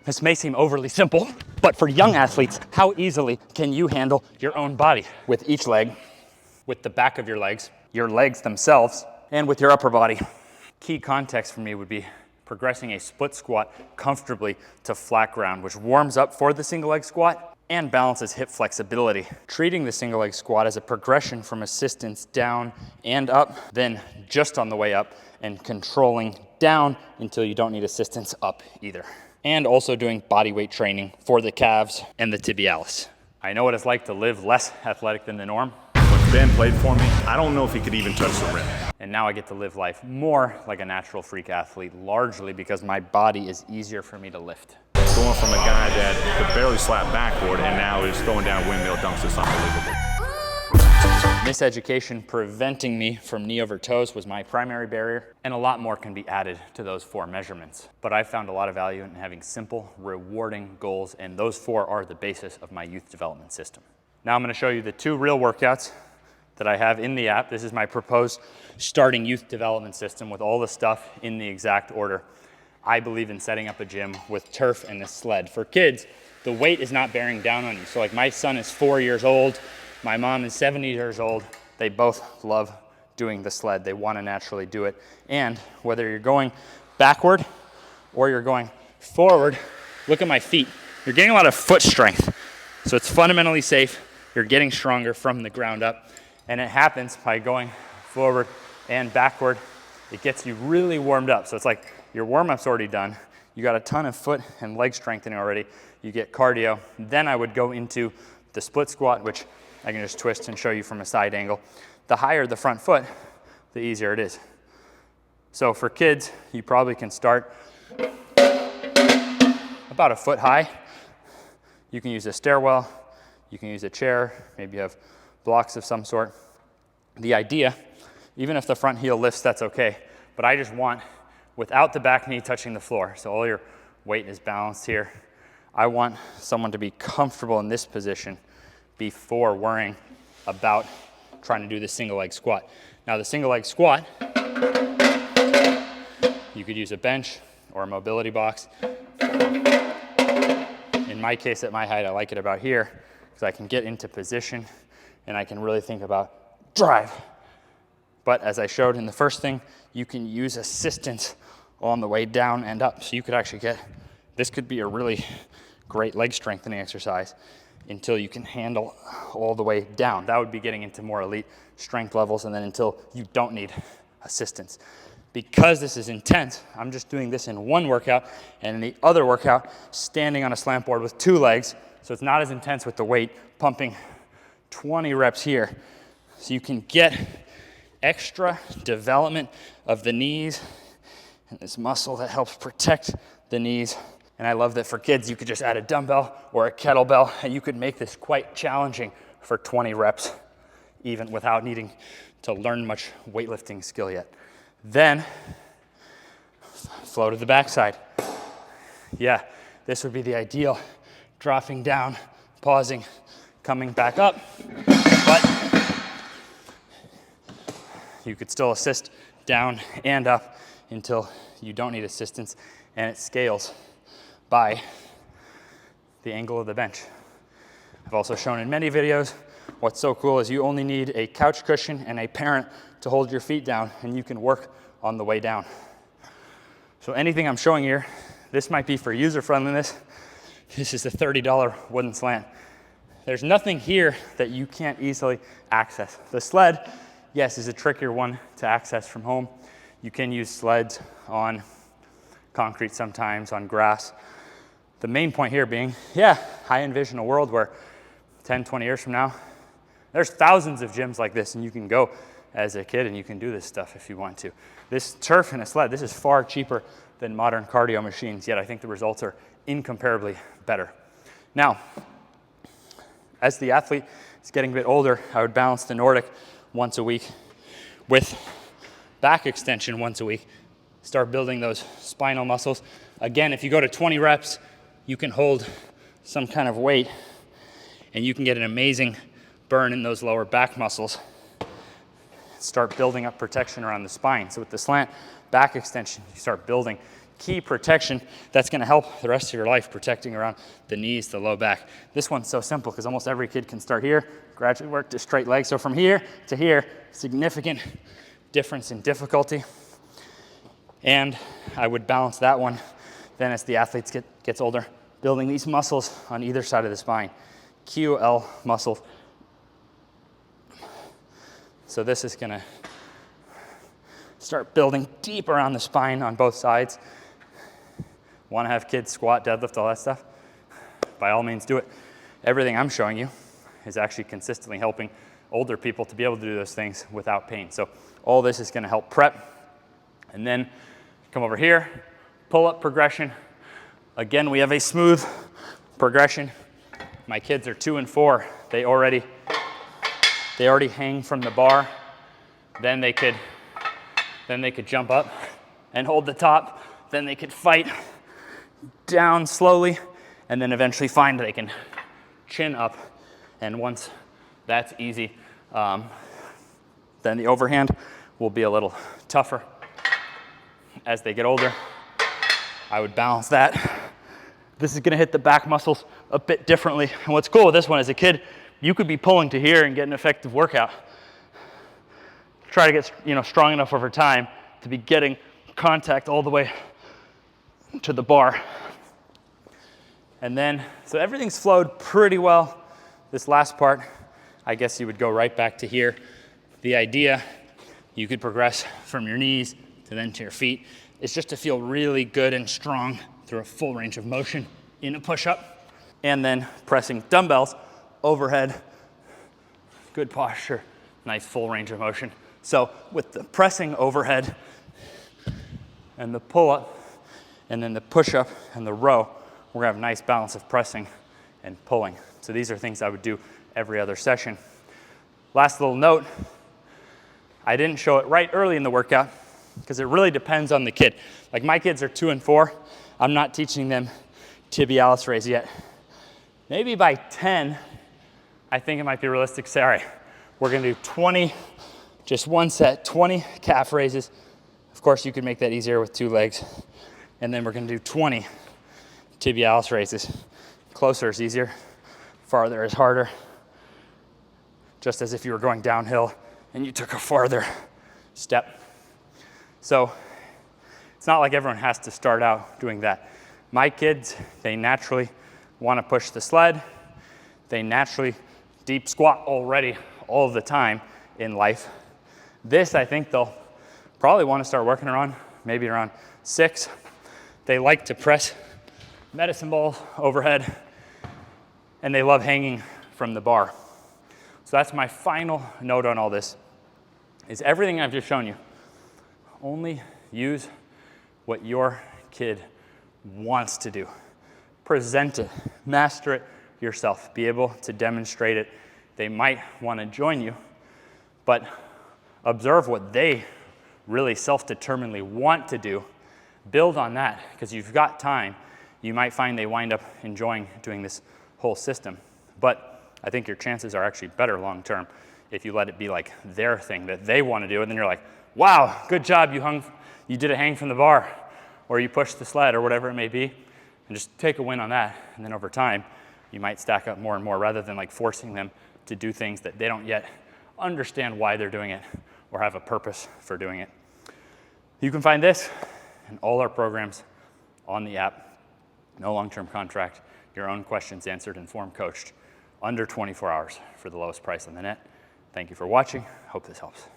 This may seem overly simple, but for young athletes, how easily can you handle your own body with each leg, with the back of your legs themselves, and with your upper body? Key context for me would be progressing a split squat comfortably to flat ground, which warms up for the single leg squat and balances hip flexibility. Treating the single leg squat as a progression from assistance down and up, then just on the way up, and controlling down until you don't need assistance up either. And also doing body weight training for the calves and the tibialis. I know what it's like to live less athletic than the norm. When Ben played for me, I don't know if he could even touch the rim. And now I get to live life more like a natural freak athlete, largely because my body is easier for me to lift. Going from a guy that could barely slap backward and now is throwing down windmill dunks is unbelievable. Miseducation preventing me from knee over toes was my primary barrier, and a lot more can be added to those 4 measurements. But I found a lot of value in having simple, rewarding goals, and those 4 are the basis of my youth development system. Now I'm going to show you the 2 real workouts that I have in the app. This is my proposed starting youth development system with all the stuff in the exact order. I believe in setting up a gym with turf and a sled. For kids, the weight is not bearing down on you. So like my son is 4 years old, my mom is 70 years old. They both love doing the sled. They want to naturally do it. And whether you're going backward or you're going forward, look at my feet. You're getting a lot of foot strength. So it's fundamentally safe. You're getting stronger from the ground up. And it happens by going forward and backward. It gets you really warmed up. So it's like your warm-up's already done. You got a ton of foot and leg strengthening already. You get cardio. Then I would go into the split squat, which I can just twist and show you from a side angle. The higher the front foot, the easier it is. So for kids, you probably can start about a foot high. You can use a stairwell, you can use a chair, maybe you have blocks of some sort. The idea, even if the front heel lifts, that's okay, but I just want, without the back knee touching the floor, so all your weight is balanced here, I want someone to be comfortable in this position before worrying about trying to do the single leg squat. Now the single leg squat, you could use a bench or a mobility box. In my case, at my height, I like it about here because I can get into position and I can really think about drive. But as I showed in the first thing, you can use assistance on the way down and up. So you could actually get, this could be a really great leg strengthening exercise until you can handle all the way down. That would be getting into more elite strength levels, and then until you don't need assistance. Because this is intense, I'm just doing this in one workout, and in the other workout, standing on a slant board with 2 legs, so it's not as intense with the weight, pumping 20 reps here. So you can get extra development of the knees and this muscle that helps protect the knees. And I love that for kids, you could just add a dumbbell or a kettlebell, and you could make this quite challenging for 20 reps, even without needing to learn much weightlifting skill yet. Then, flow to the backside. Yeah, this would be the ideal. Dropping down, pausing, coming back up. But you could still assist down and up until you don't need assistance, and it scales by the angle of the bench. I've also shown in many videos, what's so cool is you only need a couch cushion and a parent to hold your feet down, and you can work on the way down. So anything I'm showing here, this might be for user friendliness. This is a $30 wooden slant. There's nothing here that you can't easily access. The sled, yes, is a trickier one to access from home. You can use sleds on concrete sometimes, on grass. The main point here being, yeah, I envision a world where 10, 20 years from now, there's thousands of gyms like this, and you can go as a kid and you can do this stuff if you want to. This turf and a sled, this is far cheaper than modern cardio machines, yet I think the results are incomparably better. Now, as the athlete is getting a bit older, I would balance the Nordic once a week with back extension once a week. Start building those spinal muscles. Again, if you go to 20 reps, you can hold some kind of weight and you can get an amazing burn in those lower back muscles. Start building up protection around the spine. So with the slant back extension, you start building key protection that's gonna help the rest of your life, protecting around the knees, the low back. This one's so simple because almost every kid can start here, gradually work to straight legs. So from here to here, significant difference in difficulty. And I would balance that one then as the athletes gets older, building these muscles on either side of the spine. QL muscles. So this is gonna start building deep around the spine on both sides. Wanna have kids squat, deadlift, all that stuff? By all means do it. Everything I'm showing you is actually consistently helping older people to be able to do those things without pain. So all this is gonna help prep. And then come over here, pull-up progression. Again, we have a smooth progression. My kids are 2 and 4. They already hang from the bar. Then they could jump up and hold the top. Then they could fight down slowly, and then eventually find they can chin up. And once that's easy, then the overhand will be a little tougher as they get older. I would balance that. This is gonna hit the back muscles a bit differently. And what's cool with this one, as a kid, you could be pulling to here and get an effective workout. Try to get strong enough over time to be getting contact all the way to the bar. And then, so everything's flowed pretty well. This last part, I guess you would go right back to here. The idea, you could progress from your knees to then to your feet. It's just to feel really good and strong through a full range of motion in a push-up. And then pressing dumbbells overhead, good posture, nice full range of motion. So with the pressing overhead and the pull-up and then the push-up and the row, we're gonna have a nice balance of pressing and pulling. So these are things I would do every other session. Last little note, I didn't show it right early in the workout because it really depends on the kid. Like my kids are 2 and 4. I'm not teaching them tibialis raise yet. Maybe by 10, I think it might be realistic to say, all right, we're gonna do 20, just one set, 20 calf raises. Of course, you could make that easier with 2 legs. And then we're gonna do 20 tibialis raises. Closer is easier, farther is harder. Just as if you were going downhill and you took a farther step. So it's not like everyone has to start out doing that. My kids, they naturally want to push the sled. They naturally deep squat already all the time in life. This, I think they'll probably want to start working around, maybe around 6. They like to press medicine balls overhead, and they love hanging from the bar. So that's my final note on all this, is everything I've just shown you, only use what your kid wants to do. Present it, master it yourself, be able to demonstrate it. They might want to join you, but observe what they really self-determinedly want to do. Build on that, because you've got time. You might find they wind up enjoying doing this whole system. But I think your chances are actually better long term if you let it be like their thing that they want to do, and then you're like, wow, good job, you did a hang from the bar, or you pushed the sled, or whatever it may be, and just take a win on that. And then over time, you might stack up more and more, rather than like forcing them to do things that they don't yet understand why they're doing it or have a purpose for doing it. You can find this and all our programs on the app. No long-term contract, your own questions answered, informed, coached, under 24 hours for the lowest price on the net. Thank you for watching. Hope this helps.